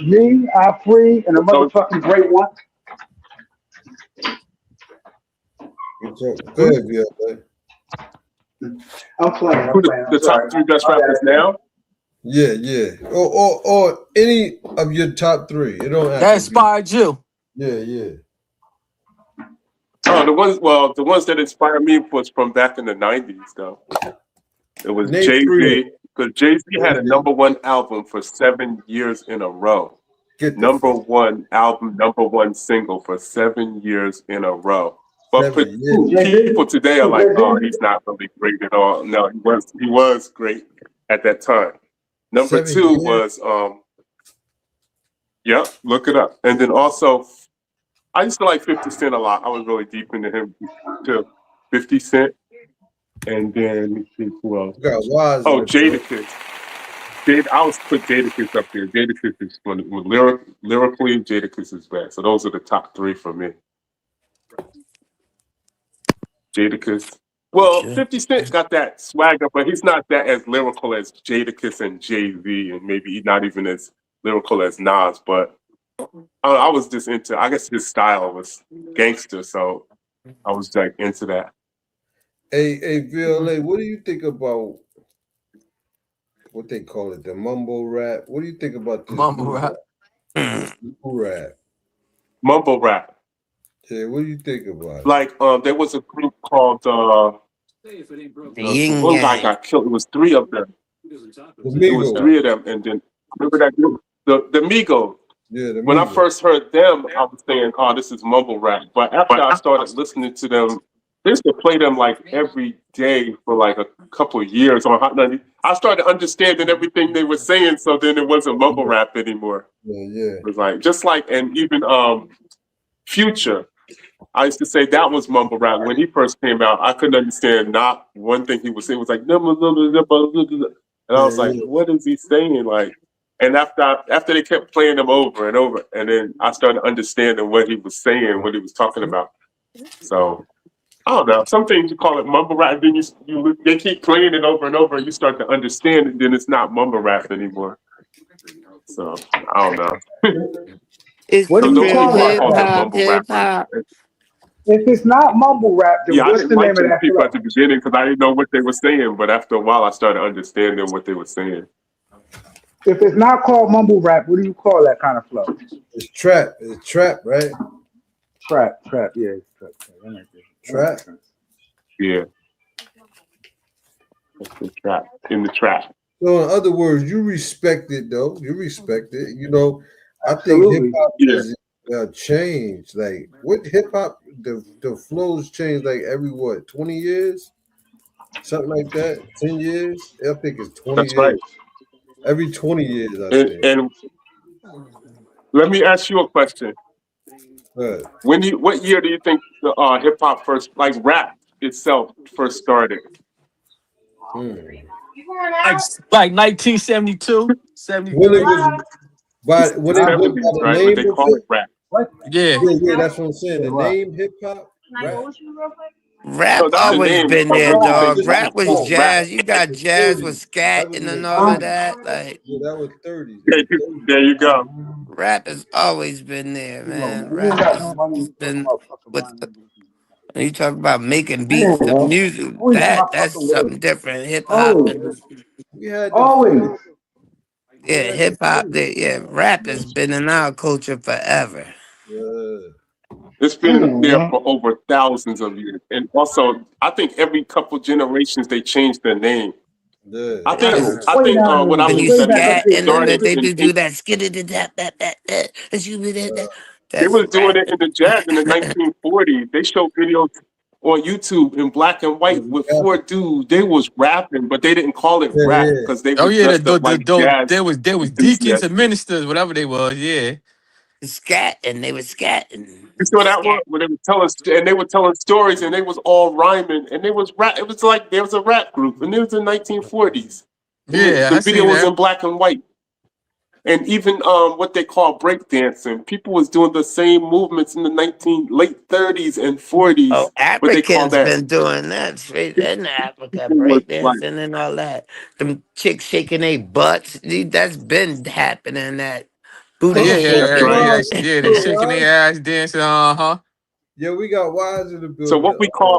Me, Free, and a motherfucking great one. Go ahead, V.L.A. I'm playing. The top 3 best rappers now? Yeah. Or any of your top 3. You don't have that inspired you. Yeah. Oh, the ones that inspired me was from back in the 90s, though. It was Jay-Z, because Jay-Z had a #1 album for 7 years in a row. #1 album, #1 single for 7 years in a row. But people today are like, oh, he's not really great at all. No, he was great at that time. Number 2 was, look it up. And then also, I used to like 50 Cent a lot. I was really deep into him too. 50 Cent. And then who else? Oh, Jadakiss. I always put Jadakiss up there. Jadakiss is lyrically, Jadakiss is bad. So those are the top 3 for me. Jadakiss. Well, 50 Cent got that swagger, but he's not that as lyrical as Jadakiss and Jay-Z, and maybe not even as lyrical as Nas, but I was just into, I guess his style was gangster, so I was like into that. Hey, V.L.A., what do you think about what they call it, the mumble rap? What do you think about this mumble rap? Mumble rap. Yeah, what do you think about it? Like, there was a group called one guy got killed. It was 3 of them. It was 3 of them, and then remember that group, the Migos. Yeah, when I first heard them, I was saying, "Oh, this is mumble rap." But after I started listening to them, they used to play them like every day for like a couple of years on Hot 90. I started understanding everything they were saying, so then it wasn't mumble rap anymore. Yeah. It was like and even Future. I used to say that was mumble rap when he first came out. I couldn't understand not one thing he was saying. It was like, and I was like, what is he saying? Like, and after they kept playing them over and over, and then I started understanding what he was saying, what he was talking about. So I don't know. Some things you call it mumble rap, then they keep playing it over and over, and you start to understand it. Then it's not mumble rap anymore. So I don't know. It's what do you call hip hop. If it's not mumble rap, then what's the name of that people at the beginning because I didn't know what they were saying, but after a while I started understanding what they were saying. If it's not called mumble rap, what do you call that kind of flow? It's trap. It's trap, right? Trap. Yeah, it's trap. Trap. Yeah. The trap in the trap. So in other words, you respect it though. You respect it. You know, I think hip Absolutely. hop Yeah, has changed. Like what hip hop, the flows change like every what 20 years, something like that. 10 years. I think it's 20 that's right. years. Every 20 years, I think. And let me ask you a question. But What year do you think the hip hop first, like rap itself, first started? hmm. Like like 1972, When it 73. was when The they went by 70s, the right? But they name of call it. it rap. What? Yeah. Yeah, yeah, that's what I'm saying. Yeah, The what? name hip hop, rap. No, Rap that's the always name, been but there, when they say dog. This rap, was Rap it's was called thirty. rap. jazz. You got The jazz with 30s. That scat was and in then the all of 30s. that. Like Yeah, that was 30s. That There was you, 30s. there you go. rap has always been there, man. We ain't Rap got no has money to talk been about fucking with. buying them bitches. When you talk about making beats, the Man, music always been my that's fucking word. something different. Hip hop Always. and We had the Always. first. We yeah, had the hip hop. first. Yeah, rap has been in our culture forever. Yeah, It's been there Man. for over thousands of years. And also, I think every couple generations they change their name. yeah. I think It's I Way think down what there. I when you believe Way that back up it scat there. and then started they in, do that skid they that's was doing rap. it in the jazz in the 1940s. They showed videos on YouTube in black and white with four dudes. They was rapping, but they didn't call it Yeah, rap yeah. because they Oh were yeah, dressed up like jazz there was deacons and enthusiasts. ministers, whatever they was. Yeah. Scat and they were scatting. You saw that one Scat. where they were telling and they were telling stories and they was all rhyming and they was rap. It was like there was a rap group and it was in 1940s and Yeah, the I video seen was that. in black and white. And even what they call breakdancing, people was doing the same movements in the 19 late 30s and Oh, 40s. What they call Africans that? been doing that straight in Africa, People was like, breakdancing and all that. Them chicks shaking their butts. That's been happening. That booty Hold on, that's bro. shaking. right. Yeah, they Yo, shaking Wise. their ass, dancing. Uh-huh. Yeah, we got Wise in the So building.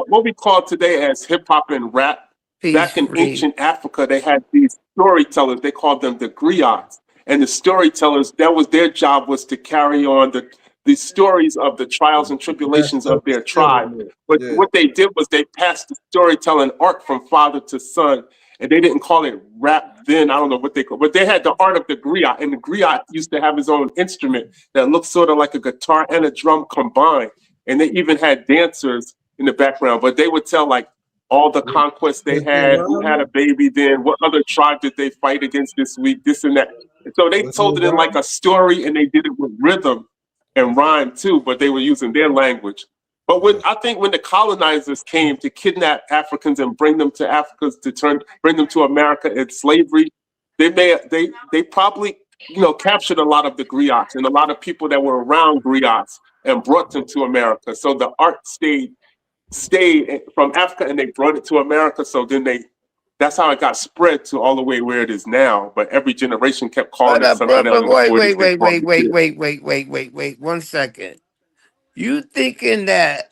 what we call today as hip hop and rap, Peace back in free. ancient Africa, they had these storytellers. They called them the griots, and the storytellers that was their job was to carry on the stories of the trials and That's tribulations the of their tribe. settlement. But Yeah. what they did was they passed the storytelling art from father to son, and they didn't call it rap then. I don't know what they call, but they had the art of the griot, and the griot used to have his own instrument that looked sort of like a guitar and a drum combined, and they even had dancers in the background, but they would tell like all the conquests they Was there had, who had a rhyming? baby then, what other tribe did they fight against this week, this and that. And so they Was there told it in like rhyming? a story and they did it with rhythm and rhyme too, but they were using their language. But when Yeah. I think when the colonizers came to kidnap Africans and bring them to Africa to bring them to America in slavery, they probably captured a lot of the griots and a lot of people that were around griots and brought them to America. So the art stayed from Africa and they brought it to America. So then that's how it got spread to all the way where it is now. But every generation kept calling But it something else. but In the wait, 40s, wait, they wait, called wait, it wait, this. wait, wait, wait, wait, wait. 1 second. You thinking that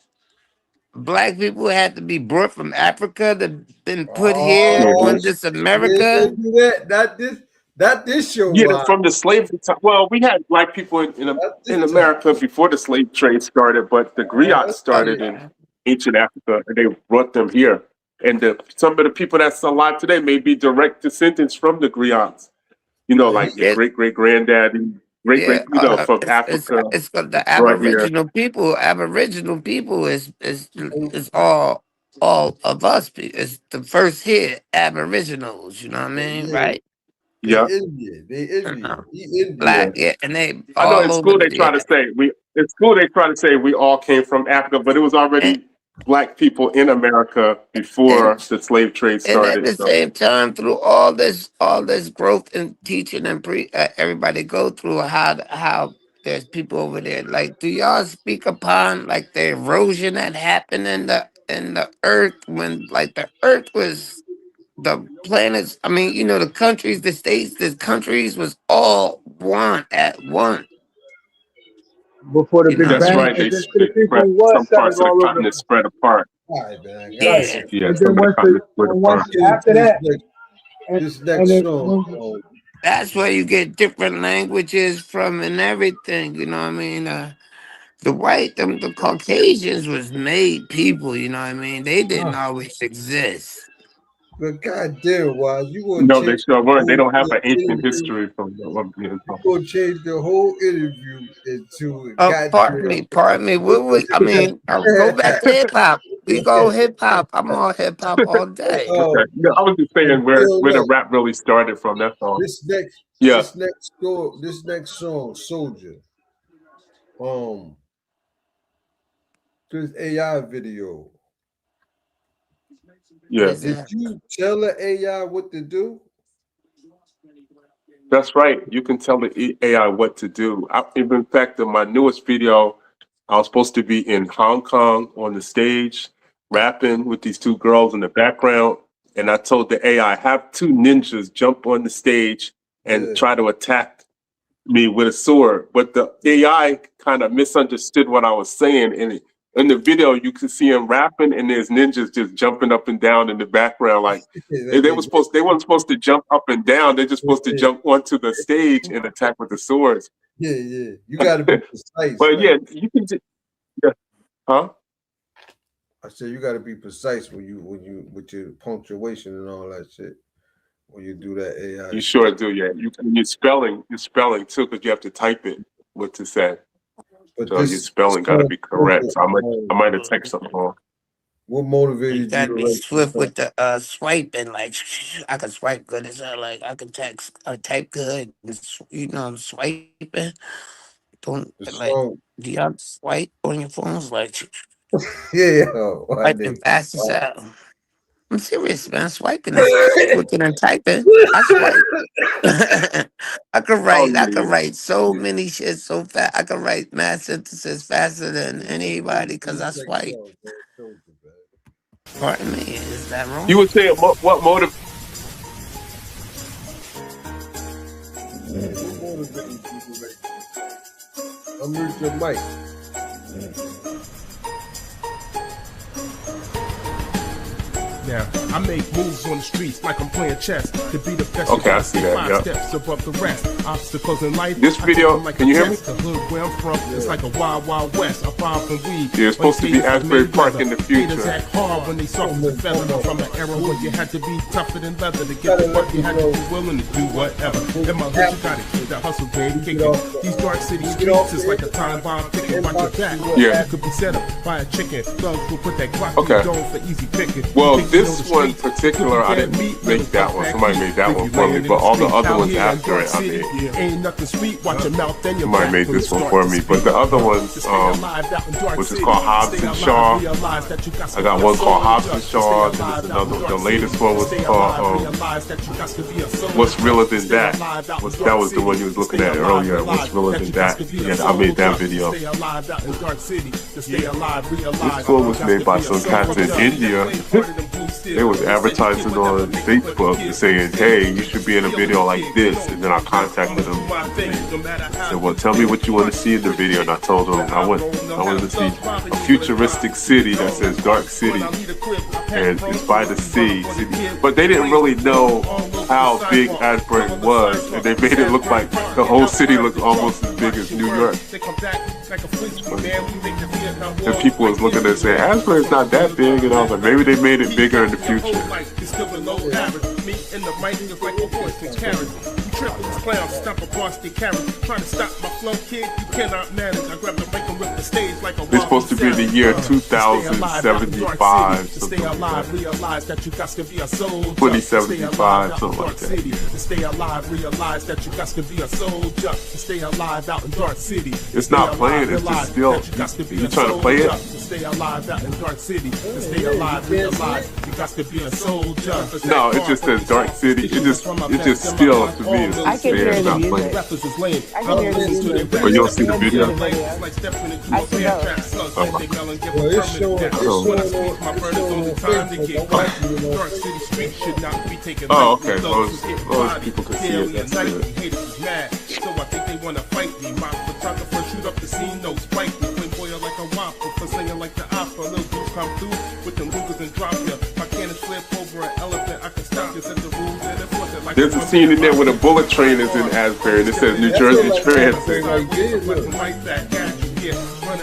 black people had to be brought from Africa to been put here Mhm. on Oh, this we ain't gonna America? do that. Not this. Not this show, Yeah, Wise. from the slavery time. Well, we had black people Not in this time. America before the slave trade started, but the griots That's started it. in ancient Africa and they brought them here. And some of the people that's alive today may be direct descendants from the griots. Yeah. Like your great great granddaddy, great great, Yeah, from Africa it's got was the brought here. Aboriginal people. Aboriginal people is all of us. It's the first here Aboriginals. You know what I mean, Yeah. right? They Yeah, Indian. They Indian. Uh, He yeah. Black, Indian. yeah, and they I know all in over school they the try to yeah. say we all came from Africa, but it was And, already black people in America and before the slave trade and at started. the So same time, through all this growth and teaching and everybody go through how there's people over there. Like, do y'all speak upon like the erosion that happened in the earth when like the earth was the planets? I mean, the countries, the states, the countries was all one at one. Before the You know Big what I that's Bang, mean? right. and then to the They people spread who was some scattered parts of the all over the continent spread apart. All right, man. I got Yeah. you. Yeah, and some then of the once the continent spread and Let's apart. once get into after that, and this and next then song. when That's where you get different languages from and everything. You know what I mean? The Caucasians was made people. You know what I mean? They didn't always exist. But goddamn, Wise, you gonna No, they change sure the weren't. They whole don't have an ancient interview. history from what I'm being You told. gonna change the whole interview into Pardon goddamn. me, pardon me. I mean, go back to hip hop. We go hip hop. I'm on hip hop all day. Okay. No, I was just saying where the Look, rap really started from. That's all. this next Yeah. song, Soldier. This AI video. Yeah. Did you tell the AI what to do? That's right. You can tell the AI what to do. In fact, in my newest video, I was supposed to be in Hong Kong on the stage, rapping with these two girls in the background. And I told the AI, have two ninjas jump on the stage and try to attack me with a sword. But the AI kind of misunderstood what I was saying. And in the video, you can see him rapping, and there's ninjas just jumping up and down in the background. Like they weren't supposed to jump up and down. They're just supposed to jump onto the stage and attack with the swords. Yeah. You got to be precise. But yeah, you can. Huh? I said you got to be precise when you with your punctuation and all that shit. When you do that AI, you sure do. Yeah, you're spelling too, because you have to type it what to say. But so your spelling got to be correct. So I might have texted something wrong. What motivated you? Gotta be swift with the swiping. Like I can swipe good as hell. Like I can type good. I'm swiping. Don't like. Do y'all swipe on your phones? Like yeah, swiping fast as hell. I'm serious, man. Swiping is quicker than typing. I swipe. I could write so many shit so fast. I could write math synthesis faster than anybody because I swipe. Pardon me, is that wrong? You would say what motive? Unmute your mic. Now, I make moves on the streets like I'm playing chess to be the best. Okay, I see that. Yeah. Steps above the rest. Obstacles in life. This video, like can you hear me? The hood where I'm from, it's like a wild, wild west. I find from weed. Yeah, it's supposed to be Asbury Park in the future. Haters act hard when they suffer the feather from an era where you had to be tougher than leather to get the work. You had to be willing to do whatever. In my hood, you gotta keep that hustle game kicking. These dark city streets is like a time bomb ticking. Watch your back. Yeah. You could be set up by a chicken. Thugs will put that clock in the dome for easy picking. Well, this one in particular, I didn't make that one. Somebody made that one for me, but all the other ones after it, I made. Somebody made this one for me, but the other ones, which is called Hobbs and Shaw. I got one called Hobbs and Shaw. Then there's another. The latest one was called What's Realer Than That? That was the one you was looking at earlier. What's Realer Than That? Yeah, I made that video. This one was made by some cats in India. They was advertising on Facebook saying, hey, you should be in a video like this. And then I contacted them. I said, well, tell me what you want to see in the video. And I told them I wanted to see a futuristic city that says Dark City. And it's by the sea. But they didn't really know how big Asbury was. And they made it look like the whole city looked almost as big as New York. And people was looking and saying, Asbury's not that big. And I was like, maybe they made it bigger in the future. It's supposed to be the year 2075, something like that. 2075, something like that. It's not playing, it's just still. You trying to play it? No, it just says Dark City. It just still to me. It's I can hear the music. I can hear the music. But you don't see the video? I see those. Oh, okay. Those people can see it. That's good. So I think they wanna fight me. My photographer shoot up the scene, no spike me. Play boy like a whopper for singing like the opera. Little dudes come through with them Rugers and drop ya. My cannon flip over an elephant, I can stop you. Set the rules and enforce it like there's a scene in there where the bullet train is in Asbury and it says New Jersey Transit.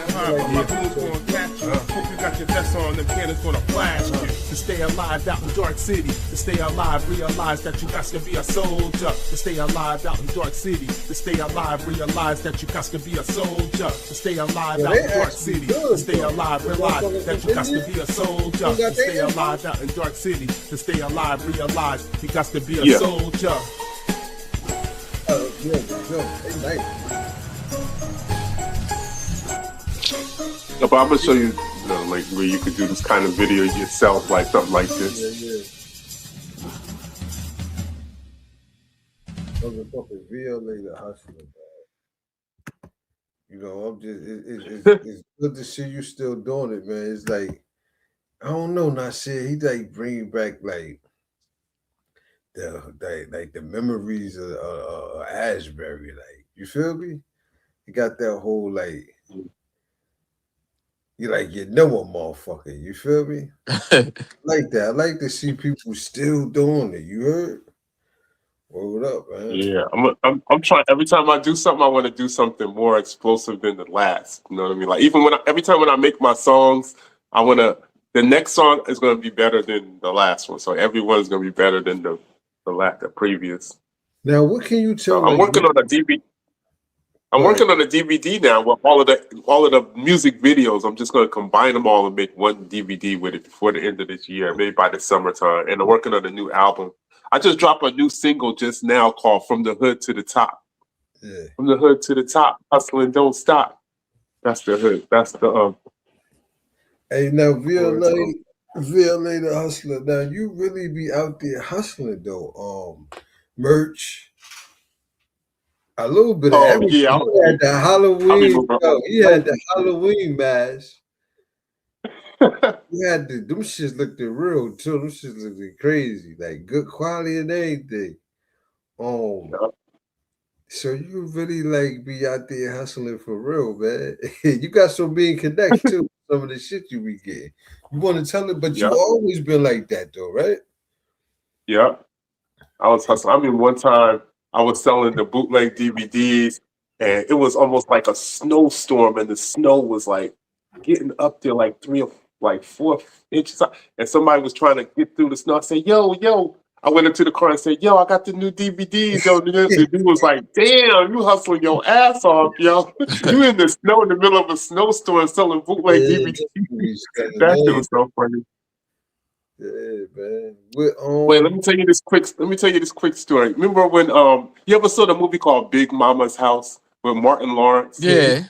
Huh? My goons gonna catch you. Hope you got your vest on, them cannons gonna flash you. To stay alive out in Dark City, to stay alive, realize that you got to be a soldier. To stay alive out in Dark City, to stay alive, realize that you got to be a soldier. To stay alive out in Dark City, to stay alive, realize that you got to be a soldier. To stay alive out in Dark City, to stay alive, realize you got to be a soldier. No, but I'm gonna show you, like where you could do this kind of video yourself, like something like this. Motherfucking V.L.A. the hustler, man. You know, I'm just it's good to see you still doing it, man. It's like I don't know, Nasir. He like bringing back like the memories of Ashbury, like you feel me? You got that whole like. You like you know a motherfucker, you feel me? Like that. I like to see people still doing it. You heard? Hold up, man. Yeah, I'm trying. Every time I do something, I want to do something more explosive than the last. You know what I mean? Like even every time when I make my songs, I want to. The next song is going to be better than the last one. So everyone is going to be better than the previous. Now, what can you tell? So I'm working on a DVD. I'm working on a DVD now with all of the music videos. I'm just going to combine them all and make one DVD with it before the end of this year, maybe by the summertime. And I'm working on a new album. I just dropped a new single just now called "From the Hood to the Top." Yeah. From the hood to the top, hustling don't stop. That's the hood. That's the Hey, now V.L.A. the hustler. Now you really be out there hustling though. Merch. A little bit of everything. Yeah, He had the Halloween. He had the Halloween mask. He had them shits looked real too. Them shits looked crazy, like good quality and everything. So you really like be out there hustling for real, man. You got some being connects too. Some of the shit you be getting. You want to tell it, but you always been like that though, right? Yeah, I was hustling. I mean, one time I was selling the bootleg DVDs, and it was almost like a snowstorm, and the snow was like getting up there like 4 inches, and somebody was trying to get through the snow. I said, "Yo!" I went into the car and said, "Yo, I got the new DVDs." Yo, the dude was like, "Damn, you hustling your ass off, yo! You in the snow in the middle of a snowstorm selling bootleg DVDs." That shit was so funny. Yeah, man. Wait, let me tell you this quick story. Remember when you ever saw the movie called Big Mama's House with Martin Lawrence? Yeah.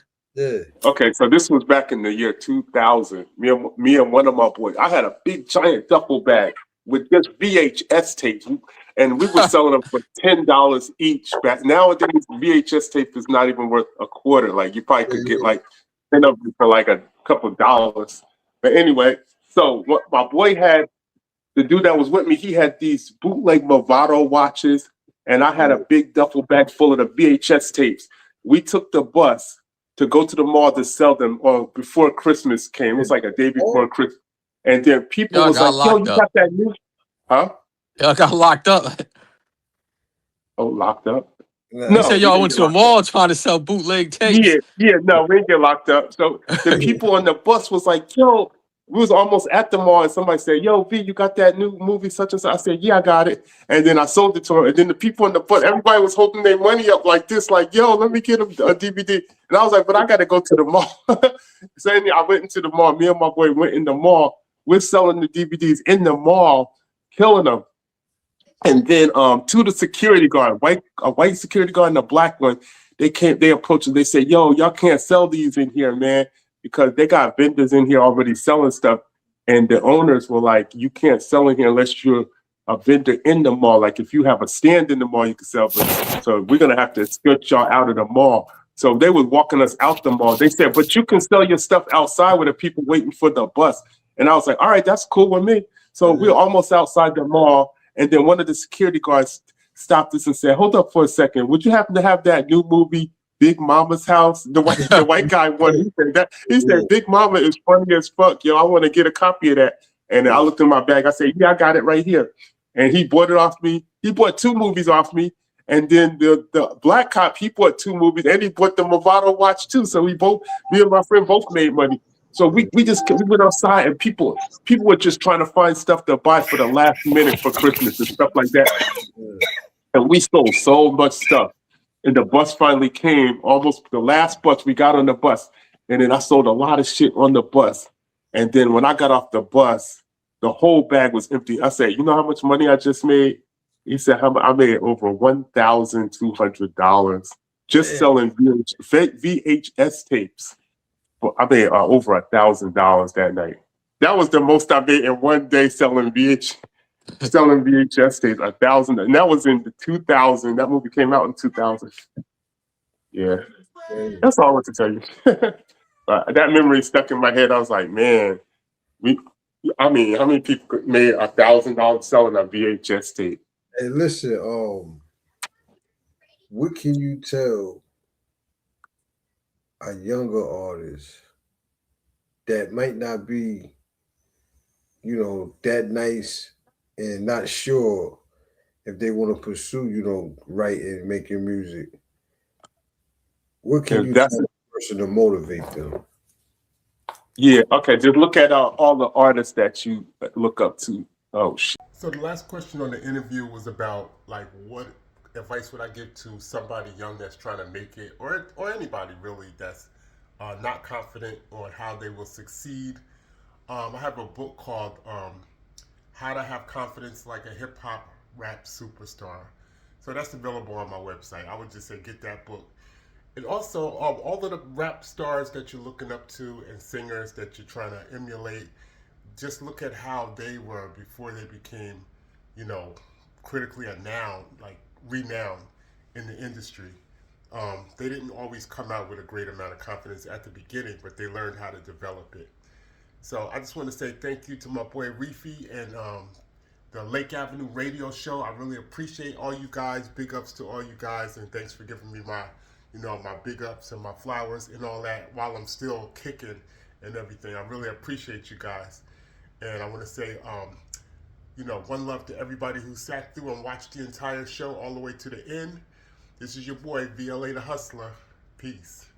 Okay, so this was back in the year 2000. Me and one of my boys. I had a big giant duffel bag with just VHS tapes, and we were selling them for $10 each. Back nowadays, VHS tape is not even worth a quarter. Like you probably could get like 10 of them for like a couple of dollars. But anyway, so what my boy had. The dude that was with me, he had these bootleg Movado watches, and I had a big duffel bag full of the VHS tapes. We took the bus to go to the mall to sell them before Christmas came. It was like a day before Christmas. And then people was like, "Yo, you got that new?" Huh? Y'all got locked up. Oh, locked up? No, you said y'all went to a mall trying to sell bootleg tapes. No, we didn't get locked up. So the people on the bus was like, "Yo," we was almost at the mall, and somebody said, "Yo, V, you got that new movie such and such?" I said, "Yeah, I got it." And then I sold it to her. And then the people on the bus, everybody was holding their money up like this, like, "Yo, let me get them a DVD." And I was like, "But I got to go to the mall." So anyway, I went into the mall. Me and my boy went in the mall. We're selling the DVDs in the mall, killing them. And then to the security guard, a white security guard and a black one, they approached us. They said, "Yo, y'all can't sell these in here, man, because they got vendors in here already selling stuff." And the owners were like, "You can't sell in here unless you're a vendor in the mall. Like if you have a stand in the mall, you can sell. So we're gonna have to escort y'all out of the mall." So they was walking us out the mall. They said, "But you can sell your stuff outside with the people waiting for the bus." And I was like, "All right, that's cool with me." So we're almost outside the mall. And then one of the security guards stopped us and said, "Hold up for a second. Would you happen to have that new movie, Big Mama's House?" The white guy won. He said that. He said, "Big Mama is funny as fuck, yo. I want to get a copy of that." And I looked in my bag. I said, "Yeah, I got it right here." And he bought it off me. He bought 2 movies off me. And then the black cop, he bought 2 movies, and he bought the Movado watch too. So me and my friend both made money. So we went outside, and people were just trying to find stuff to buy for the last minute for Christmas and stuff like that. And we sold so much stuff. And the bus finally came, almost the last bus we got on the bus. And then I sold a lot of shit on the bus. And then when I got off the bus, the whole bag was empty. I said, you know how much money I just made? He said, I made over $1,200 just selling VHS tapes. I made over $1,000 that night. That was the most I made in one day selling VHS tapes. 1,000, and that was in 2000. That movie came out in 2000. Yeah, that's all I want to tell you. That memory stuck in my head. I was like, man, how many people made $1,000 selling a VHS tape? Hey, listen, what can you tell a younger artist that might not be, that nice and not sure if they want to pursue, writing and making music? What can you tell a person to motivate them? Yeah, okay. Just look at all the artists that you look up to. Oh, shit. So the last question on the interview was about, like, what advice would I give to somebody young that's trying to make it, or anybody really that's not confident on how they will succeed. I have a book called How to Have Confidence Like a Hip Hop Rap Superstar. So that's available on my website. I would just say get that book. And also, all of the rap stars that you're looking up to and singers that you're trying to emulate, just look at how they were before they became, critically renowned in the industry. They didn't always come out with a great amount of confidence at the beginning, but they learned how to develop it. So I just want to say thank you to my boy Reefy and the Lake Avenue Radio Show. I really appreciate all you guys. Big ups to all you guys, and thanks for giving me my big ups and my flowers and all that while I'm still kicking and everything. I really appreciate you guys. And I want to say, one love to everybody who sat through and watched the entire show all the way to the end. This is your boy, V.L.A. the Hustler. Peace.